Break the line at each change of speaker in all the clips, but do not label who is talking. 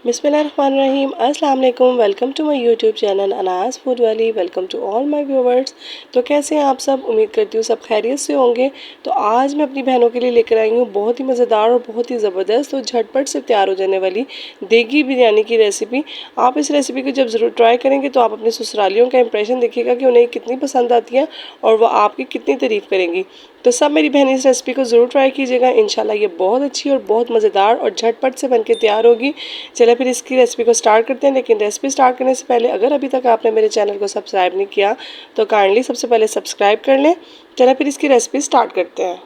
बिस्मिल्लाहिर्रहमानिर्रहीम अस्सलाम वालेकुम। Welcome to my YouTube channel अनाज़ फूड वाली। Welcome to all my viewers. तो कैसे हैं आप सब? उम्मीद करती हूँ सब खैरियत से होंगे। तो आज मैं अपनी बहनों के लिए लेकर आई हूँ बहुत ही मज़ेदार और बहुत ही ज़बरदस्त और झटपट से तैयार हो जाने वाली देगी बिरयानी की रेसिपी। आप इस रेसिपी को जब ज़रूर ट्राई करेंगे तो आप अपने ससुरालियों का इंप्रेशन देखिएगा कि उन्हें कितनी पसंद आती है और वह आपकी कितनी तारीफ़ करेंगी। तो सब मेरी बहन इस रेसिपी को ज़रूर ट्राई कीजिएगा। इंशाल्लाह ये बहुत अच्छी और बहुत मज़ेदार और झटपट से बनके तैयार होगी। चलिए फिर इसकी रेसिपी को स्टार्ट करते हैं। लेकिन रेसिपी स्टार्ट करने से पहले अगर अभी तक आपने मेरे चैनल को सब्सक्राइब नहीं किया तो काइंडली सबसे पहले सब्सक्राइब कर लें। चलिए फिर इसकी रेसिपी स्टार्ट करते हैं।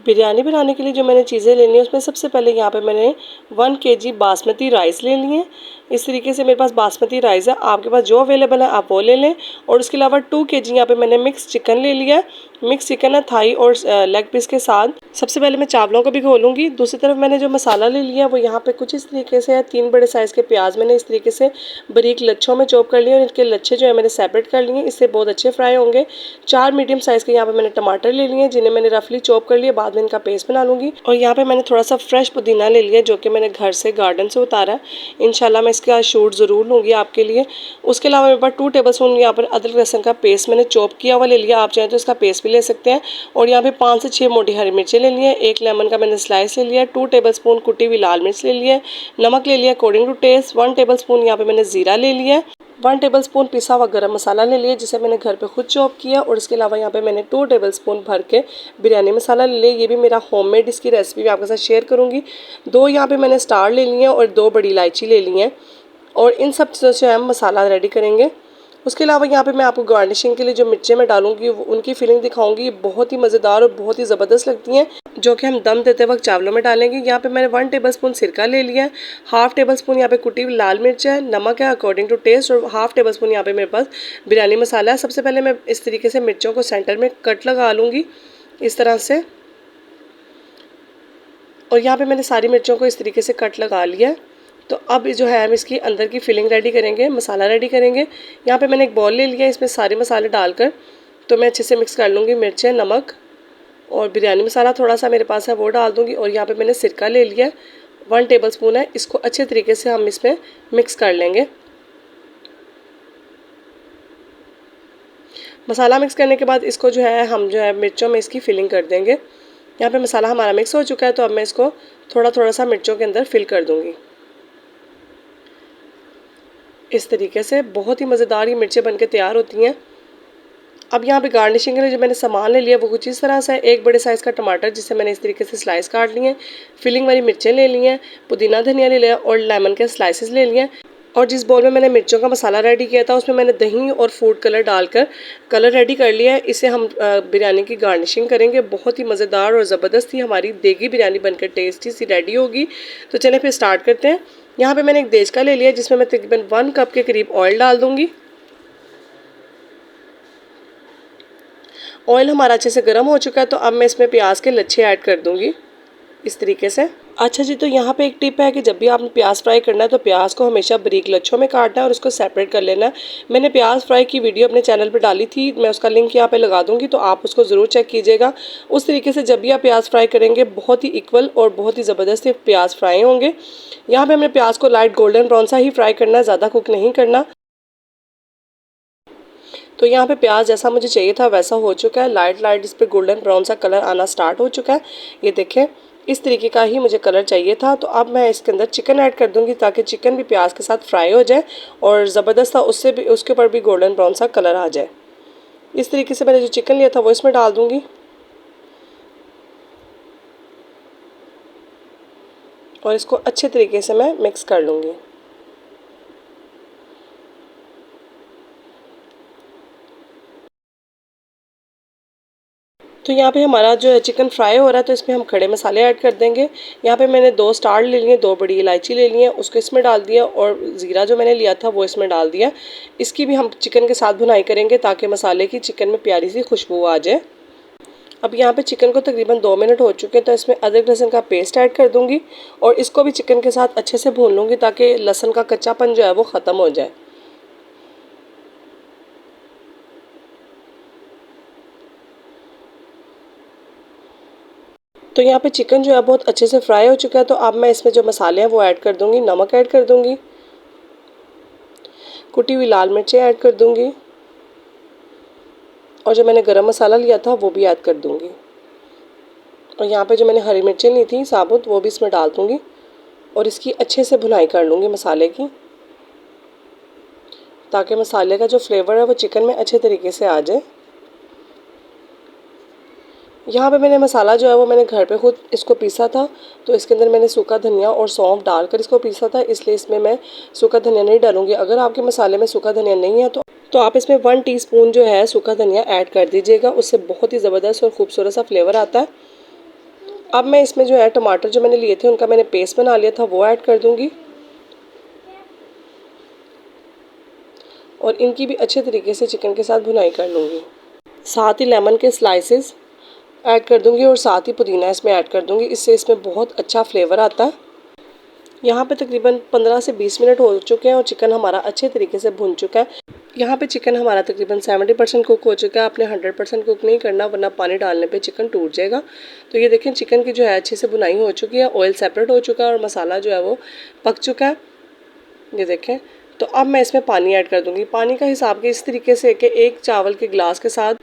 बिरयानी बनाने के लिए जो मैंने चीज़ें लेनी है उसमें सबसे पहले यहाँ पे मैंने 1 केजी बासमती राइस ले लिए। इस तरीके से मेरे पास बासमती राइस है, आपके पास जो अवेलेबल है आप वो ले लें। और उसके अलावा 2 केजी यहाँ पे मैंने मिक्स चिकन ले लिया है। मिक्स चिकन है थाई और लेग पीस के साथ। सबसे पहले मैं चावलों को भिगो लूँगी। दूसरी तरफ मैंने जो मसाला ले लिया वो यहाँ पे कुछ इस तरीके से है। 3 बड़े साइज़ के प्याज मैंने इस तरीके से बारीक लच्छों में चॉप कर लिए और इनके लच्छे जो है मैंने सेपरेट कर लिए, इससे बहुत अच्छे फ्राई होंगे। 4 मीडियम साइज़ के यहाँ पे मैंने टमाटर ले लिए जिन्हें मैंने रफली चॉप कर लिया, बाद में इनका पेस्ट बना लूँगी। और यहाँ पे मैंने थोड़ा सा फ्रेश पुदीना ले लिया जो कि मैंने घर से गार्डन से उतारा है। इंशाल्लाह मैं इसका शूट ज़रूर लूँगी आपके लिए। उसके अलावा मेरे पास 2 टेबलस्पून यहाँ पर अदरक लहसुन का पेस्ट मैंने चॉप किया हुआ ले लिया, आप चाहें तो इसका पेस्ट भी ले सकते हैं। और यहाँ पे 5 से 6 मोटी हरी मिर्चें ले ली हैं। 1 लेमन का मैंने स्लाइस ले लिया। 2 टेबलस्पून कुटी हुई लाल मिर्च ले लिया। नमक ले लिया अकॉर्डिंग टू टेस्ट। 1 टेबलस्पून यहाँ पे मैंने ज़ीरा ले लिया। 1 टेबलस्पून पिसा हुआ गरम मसाला ले लिया जिसे मैंने घर पे खुद चॉप किया। और इसके अलावा यहाँ पे मैंने 2 टेबलस्पून भर के बिरयानी मसाला ले लिया। ये भी मेरा होममेड, इसकी रेसिपी भी आपके साथ शेयर करूँगी। 2 यहाँ पे मैंने स्टार ले लिए और 2 बड़ी इलायची ले ली हैं। और इन सब चीज़ों से हम मसाला रेडी करेंगे। उसके अलावा यहाँ पे मैं आपको गार्निशिंग के लिए जो मिर्चें मैं डालूंगी उनकी फिलिंग दिखाऊंगी। ये बहुत ही मज़ेदार और बहुत ही ज़बरदस्त लगती हैं, जो कि हम दम देते वक्त चावलों में डालेंगे। यहाँ पे मैंने 1 टेबलस्पून सिरका ले लिया है। 1/2 टेबलस्पून यहाँ पे कुटी हुई लाल मिर्च है। नमक है अकॉर्डिंग टू टेस्ट। और 1/2 टेबलस्पून यहाँ पे मेरे पास बिरयानी मसाला है। सबसे पहले मैं इस तरीके से मिर्चों को सेंटर में कट लगा लूँगी इस तरह से। और यहाँ पे मैंने सारी मिर्चों को इस तरीके से कट लगा लिया है। तो अब जो है हम इसकी अंदर की फिलिंग रेडी करेंगे, मसाला रेडी करेंगे। यहाँ पे मैंने एक बॉल ले लिया, इसमें सारे मसाले डालकर तो मैं अच्छे से मिक्स कर लूँगी। मिर्चें, नमक और बिरयानी मसाला थोड़ा सा मेरे पास है वो डाल दूँगी। और यहाँ पे मैंने सिरका ले लिया, 1 टेबलस्पून है। इसको अच्छे तरीके से हम इसमें मिक्स कर लेंगे। मसाला मिक्स करने के बाद इसको जो है हम जो है मिर्चों में इसकी फिलिंग कर देंगे। यहाँ पे मसाला हमारा मिक्स हो चुका है तो अब मैं इसको थोड़ा थोड़ा सा मिर्चों के अंदर फिल कर दूँगी। इस तरीके से बहुत ही मज़ेदार ये मिर्चें बनके तैयार होती हैं। अब यहाँ पे गार्निशिंग के लिए जो मैंने सामान ले लिया वो कुछ इस तरह से है। 1 बड़े साइज़ का टमाटर जिसे मैंने इस तरीके से स्लाइस काट लिए हैं। फिलिंग वाली मिर्चें ले ली हैं। पुदीना धनिया ले लिया और लेमन के स्लाइसेस ले लिए हैं। और जिस बोल में मैंने मिर्चों का मसाला रेडी किया था उसमें मैंने दही और फूड कलर डालकर कलर रेडी कर लिया है। इसे हम बिरयानी की गार्निशिंग करेंगे। बहुत ही मज़ेदार और ज़बरदस्त ही हमारी देगी बिरयानी बनकर टेस्टी सी रेडी होगी। तो चलें फिर स्टार्ट करते हैं। यहाँ पे मैंने एक देचका ले लिया जिसमें मैं तकरीबन 1 कप के करीब ऑयल डाल दूँगी। ऑयल हमारा अच्छे से गर्म हो चुका है तो अब मैं इसमें प्याज के लच्छे ऐड कर दूँगी इस तरीके से। अच्छा जी, तो यहाँ पे एक टिप है कि जब भी आपने प्याज फ्राई करना है तो प्याज को हमेशा बारीक लच्छों में काटना है और उसको सेपरेट कर लेना है। मैंने प्याज फ्राई की वीडियो अपने चैनल पे डाली थी, मैं उसका लिंक यहाँ पे लगा दूँगी तो आप उसको ज़रूर चेक कीजिएगा। उस तरीके से जब भी आप प्याज फ्राई करेंगे बहुत ही इक्वल और बहुत ही ज़बरदस्त प्याज फ्राई होंगे। यहाँ पर हमने प्याज को लाइट गोल्डन ब्राउन सा ही फ्राई करना है, ज़्यादा कुक नहीं करना। तो यहाँ पे प्याज जैसा मुझे चाहिए था वैसा हो चुका है। लाइट लाइट इस पर गोल्डन ब्राउन सा कलर आना स्टार्ट हो चुका है। ये देखें, इस तरीके का ही मुझे कलर चाहिए था। तो अब मैं इसके अंदर चिकन ऐड कर दूंगी ताकि चिकन भी प्याज के साथ फ्राई हो जाए और ज़बरदस्त सा उससे भी उसके ऊपर भी गोल्डन ब्राउन सा कलर आ जाए। इस तरीके से मैंने जो चिकन लिया था वो इसमें डाल दूँगी और इसको अच्छे तरीके से मैं मिक्स कर लूँगी। तो यहाँ पे हमारा जो है चिकन फ्राई हो रहा है तो इसमें हम खड़े मसाले ऐड कर देंगे। यहाँ पे मैंने 2 स्टार ले लिए, 2 बड़ी इलायची ले ली है, उसको इसमें डाल दिया और ज़ीरा जो मैंने लिया था वो इसमें डाल दिया। इसकी भी हम चिकन के साथ भुनाई करेंगे ताकि मसाले की चिकन में प्यारी सी खुशबू आ जाए। अब यहाँ पे चिकन को तकरीबन 2 मिनट हो चुके हैं तो इसमें अदरक लहसुन का पेस्ट ऐड कर दूँगी और इसको भी चिकन के साथ अच्छे से भून लूँगी ताकि लहसुन का कच्चापन जो है वो ख़त्म हो जाए। तो यहाँ पे चिकन जो है बहुत अच्छे से फ्राई हो चुका है। तो अब मैं इसमें जो मसाले हैं वो ऐड कर दूँगी। नमक ऐड कर दूँगी, कुटी हुई लाल मिर्चें ऐड कर दूँगी और जो मैंने गरम मसाला लिया था वो भी ऐड कर दूँगी। और यहाँ पे जो मैंने हरी मिर्चें ली थी साबुत वो भी इसमें डाल दूँगी और इसकी अच्छे से भुनाई कर लूँगी मसाले की, ताकि मसाले का जो फ्लेवर है वो चिकन में अच्छे तरीके से आ जाए। यहाँ पे मैंने मसाला जो है वो मैंने घर पे खुद इसको पीसा था। तो इसके अंदर मैंने सूखा धनिया और सौंफ डालकर इसको पीसा था, इसलिए इसमें मैं सूखा धनिया नहीं डालूँगी। अगर आपके मसाले में सूखा धनिया नहीं है तो आप इसमें 1 टीस्पून जो है सूखा धनिया ऐड कर दीजिएगा, उससे बहुत ही ज़बरदस्त और खूबसूरत सा फ्लेवर आता है। अब मैं इसमें जो है टमाटर जो मैंने लिए थे उनका मैंने पेस्ट बना लिया था वो ऐड कर दूँगी और इनकी भी अच्छे तरीके से चिकन के साथ भुनाई कर लूँगी। साथ ही लेमन के स्लाइसेस ऐड कर दूँगी और साथ ही पुदीना इसमें ऐड कर दूँगी, इससे इसमें बहुत अच्छा फ्लेवर आता है। यहाँ पे तकरीबन 15 से 20 मिनट हो चुके हैं और चिकन हमारा अच्छे तरीके से भुन चुका है। यहाँ पे चिकन हमारा तकरीबन 70% कुक हो चुका है। आपने 100% कुक नहीं करना, वरना पानी डालने पे चिकन टूट जाएगा। तो ये देखें चिकन की जो है अच्छे से भुनाई हो चुकी है, ऑयल सेपरेट हो चुका है और मसाला जो है वो पक चुका है। ये देखें। तो अब मैं इसमें पानी ऐड कर दूँगी। पानी का हिसाब के इस तरीके से कि एक चावल के गिलास के साथ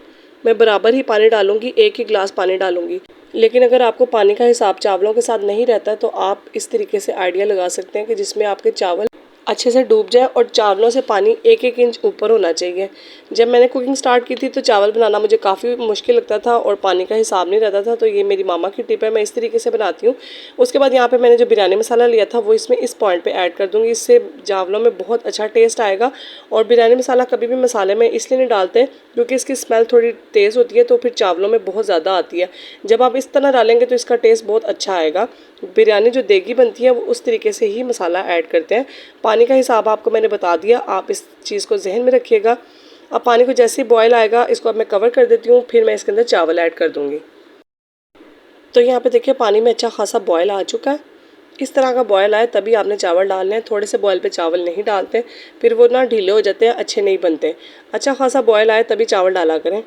मैं बराबर ही पानी डालूँगी, एक ही गिलास पानी डालूँगी। लेकिन अगर आपको पानी का हिसाब चावलों के साथ नहीं रहता तो आप इस तरीके से आइडिया लगा सकते हैं कि जिसमें आपके चावल अच्छे से डूब जाए और चावलों से पानी 1-1 इंच ऊपर होना चाहिए। जब मैंने कुकिंग स्टार्ट की थी तो चावल बनाना मुझे काफ़ी मुश्किल लगता था और पानी का हिसाब नहीं रहता था। तो ये मेरी मामा की टिप है, मैं इस तरीके से बनाती हूँ। उसके बाद यहाँ पे मैंने जो बिरयानी मसाला लिया था वो इसमें इस पॉइंट पे ऐड कर दूँगी, इससे चावलों में बहुत अच्छा टेस्ट आएगा। और बिरयानी मसाला कभी भी मसाले में इसलिए नहीं डालते क्योंकि इसकी स्मेल थोड़ी तेज़ होती है, तो फिर चावलों में बहुत ज़्यादा आती है। जब आप इस तरह डालेंगे तो इसका टेस्ट बहुत अच्छा आएगा। बिरयानी जो देगी बनती है वो उस तरीके से ही मसाला ऐड करते हैं। पानी का हिसाब आपको मैंने बता दिया, आप इस चीज़ को जहन में रखिएगा। अब पानी को जैसे ही बॉयल आएगा इसको अब मैं कवर कर देती हूँ, फिर मैं इसके अंदर चावल ऐड कर दूँगी। तो यहाँ पे देखिए पानी में अच्छा खासा बॉयल आ चुका है। इस तरह का बॉयल आए तभी आपने चावल डालने हैं, थोड़े से बॉयल पे चावल नहीं डालते, फिर वो ना ढीले हो जाते हैं, अच्छे नहीं बनते। अच्छा खासा बॉयल आए तभी चावल डाला करें।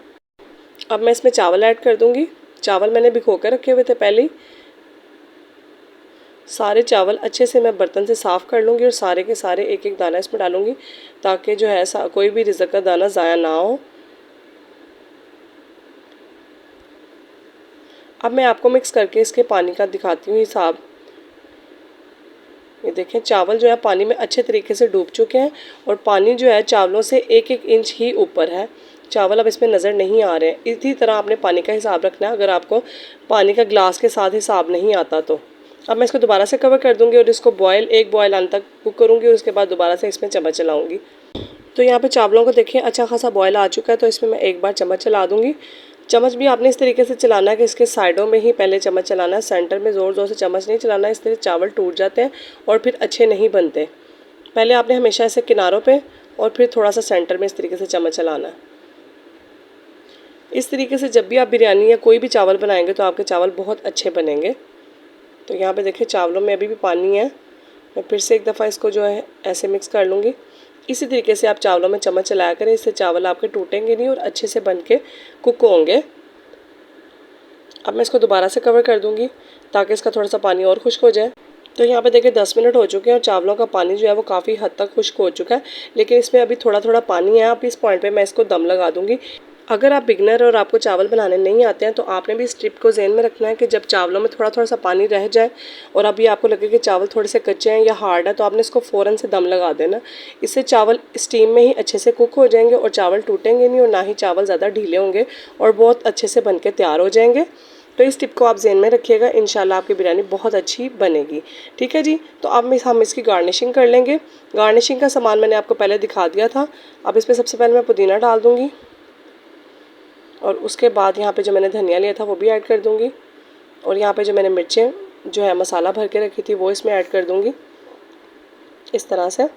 अब मैं इसमें चावल ऐड कर दूँगी। चावल मैंने भिगो कर रखे हुए थे पहले ही। सारे चावल अच्छे से मैं बर्तन से साफ़ कर लूँगी और सारे के सारे एक एक दाना इसमें डालूँगी, ताकि जो है कोई भी रिज़्क का दाना ज़ाया ना हो। अब मैं आपको मिक्स करके इसके पानी का दिखाती हूँ हिसाब। ये देखें चावल जो है पानी में अच्छे तरीके से डूब चुके हैं और पानी जो है चावलों से 1-1 इंच ही ऊपर है। चावल अब इसमें नज़र नहीं आ रहे हैं। इसी तरह आपने पानी का हिसाब रखना है, अगर आपको पानी का गिलास के साथ हिसाब नहीं आता तो। अब मैं इसको दोबारा से कवर कर दूँगी और इसको एक बॉयल आने तक कुक करूँगी और उसके बाद दोबारा से इसमें चम्मच चलाऊँगी। तो यहाँ पे चावलों को देखिए अच्छा खासा बॉयल आ चुका है, तो इसमें मैं एक बार चम्मच चला दूँगी। चम्मच भी आपने इस तरीके से चलाना है कि इसके साइडों में ही पहले चम्मच चलाना है, सेंटर में ज़ोर ज़ोर से चम्मच नहीं चलाना है, इस तरह चावल टूट जाते हैं और फिर अच्छे नहीं बनते। पहले आपने हमेशा ऐसे किनारों पे और फिर थोड़ा सा सेंटर में इस तरीके से चम्मच चलाना है। इस तरीके से जब भी आप बिरयानी या कोई भी चावल बनाएंगे तो आपके चावल बहुत अच्छे बनेंगे। तो यहाँ पे देखिए चावलों में अभी भी पानी है। मैं फिर से एक दफ़ा इसको जो है ऐसे मिक्स कर लूँगी। इसी तरीके से आप चावलों में चम्मच चलाया करें, इससे चावल आपके टूटेंगे नहीं और अच्छे से बन के कुक होंगे। अब मैं इसको दोबारा से कवर कर दूँगी ताकि इसका थोड़ा सा पानी और खुश्क हो जाए। तो यहाँ पे देखिए 10 मिनट हो चुके हैं और चावलों का पानी जो है वो काफ़ी हद तक खुश्क हो चुका है, लेकिन इसमें अभी थोड़ा थोड़ा पानी है। अब इस पॉइंट पे मैं इसको दम लगा दूँगी। अगर आप बिगनर और आपको चावल बनाने नहीं आते हैं तो आपने भी इस टिप को ज़हन में रखना है कि जब चावलों में थोड़ा थोड़ा सा पानी रह जाए और अभी आपको लगे कि चावल थोड़े से कच्चे हैं या हार्ड है, तो आपने इसको फ़ौरन से दम लगा देना। इससे चावल स्टीम में ही अच्छे से कुक हो जाएंगे और चावल टूटेंगे नहीं और ना ही चावल ज़्यादा ढीले होंगे और बहुत अच्छे से बन के तैयार हो जाएंगे। तो इस टिप को आप ज़हन में रखिएगा, इंशाल्लाह आपकी बिरयानी बहुत अच्छी बनेगी। ठीक है जी। तो अब हम इसकी गार्निशिंग कर लेंगे। गार्निशिंग का सामान मैंने आपको पहले दिखा दिया था। अब इसमें सबसे पहले मैं पुदीना डाल दूँगी और उसके बाद यहाँ पे जो मैंने धनिया लिया था वो भी ऐड कर दूँगी और यहाँ पे जो मैंने मिर्चें जो है मसाला भर के रखी थी वो इसमें ऐड कर दूँगी। इस तरह से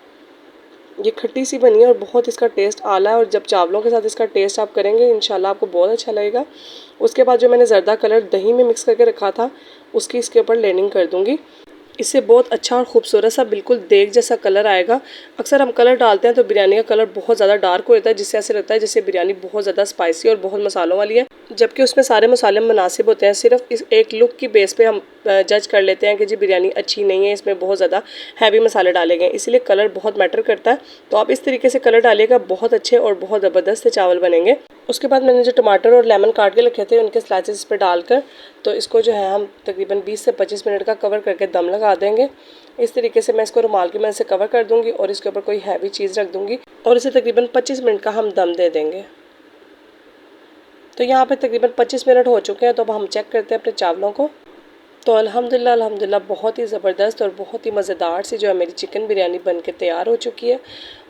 ये खट्टी सी बनी है और बहुत इसका टेस्ट आला है और जब चावलों के साथ इसका टेस्ट आप करेंगे इंशाल्लाह आपको बहुत अच्छा लगेगा। उसके बाद जो मैंने ज़र्दा कलर दही में मिक्स करके रखा था उसकी इसके ऊपर लेयरिंग कर दूँगी। इससे बहुत अच्छा और ख़ूबसूरत सा बिल्कुल देग जैसा कलर आएगा। अक्सर हम कलर डालते हैं तो बिरयानी का कलर बहुत ज़्यादा डार्क हो जाता है, जिससे ऐसे लगता है जैसे बिरयानी बहुत ज़्यादा स्पाइसी और बहुत मसालों वाली है। जबकि उसमें सारे मसाले मुनासिब होते हैं। सिर्फ इस एक लुक की बेस पे हम जज कर लेते हैं कि जी बिरयानी अच्छी नहीं है, इसमें बहुत ज़्यादा हैवी मसाले डाले गए, इसलिए कलर बहुत मैटर करता है। तो आप इस तरीके से कलर डालिएगा, बहुत अच्छे और बहुत ज़बरदस्त चावल बनेंगे। उसके बाद मैंने जो टमाटर और लेमन काट के रखे थे उनके स्लाइसेस इस पर डालकर तो इसको जो है हम तकरीबन 20 से 25 मिनट का कवर करके दम लगा देंगे। इस तरीके से मैं इसको रुमाल की मदद से कवर कर दूँगी और इसके ऊपर कोई हैवी चीज़ रख दूँगी और इसे तकरीबन 25 मिनट का हम दम दे देंगे। तो यहाँ पे तकरीबन 25 मिनट हो चुके हैं। तो अब हम चेक करते हैं अपने चावलों को। तो अल्हम्दुलिल्लाह बहुत ही ज़बरदस्त और बहुत ही मज़ेदार सी जो है मेरी चिकन बिरयानी बन के तैयार हो चुकी है।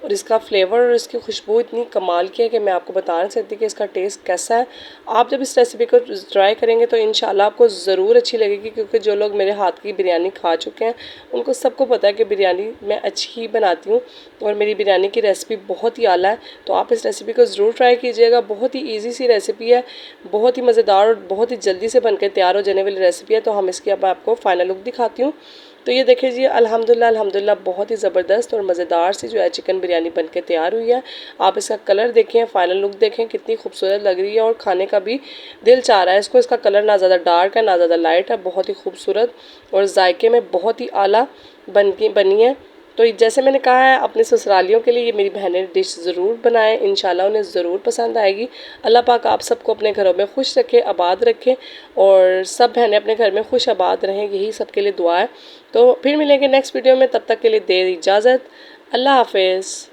और इसका फ्लेवर और इसकी खुशबू इतनी कमाल की है कि मैं आपको बता नहीं सकती कि इसका टेस्ट कैसा है। आप जब इस रेसिपी को ट्राई करेंगे तो इंशाल्लाह आपको ज़रूर अच्छी लगेगी, क्योंकि जो लोग मेरे हाथ की बिरयानी खा चुके हैं उनको सबको पता है कि बिरयानी मैं अच्छी ही बनाती हूँ और मेरी बिरयानी की रेसिपी बहुत ही आला है। तो आप इस रेसिपी को ज़रूर ट्राई कीजिएगा। बहुत ही ईजी सी रेसिपी है, बहुत ही मज़ेदार और बहुत ही जल्दी से बनकर तैयार हो जाने वाली रेसिपी है। तो हम इसकी अब आपको फाइनल लुक दिखाती हूँ। तो ये देखिए जी, अल्हम्दुलिल्लाह बहुत ही ज़बरदस्त और मज़ेदार सी जो है चिकन बिरयानी बनके तैयार हुई है। आप इसका कलर देखें, फाइनल लुक देखें, कितनी खूबसूरत लग रही है और खाने का भी दिल चाह रहा है इसको। इसका कलर ना ज़्यादा डार्क है ना ज़्यादा लाइट है, बहुत ही खूबसूरत और जायके में बहुत ही आला बनी है। तो जैसे मैंने कहा है, अपने ससुरालियों के लिए ये मेरी बहनें डिश ज़रूर बनाएं, इंशाल्लाह उन्हें ज़रूर पसंद आएगी। अल्लाह पाक आप सबको अपने घरों में खुश रखे, आबाद रखें और सब बहनें अपने घर में खुश आबाद रहें, यही सबके लिए दुआ है। तो फिर मिलेंगे नेक्स्ट वीडियो में, तब तक के लिए दे इजाज़त। अल्लाह हाफिज़।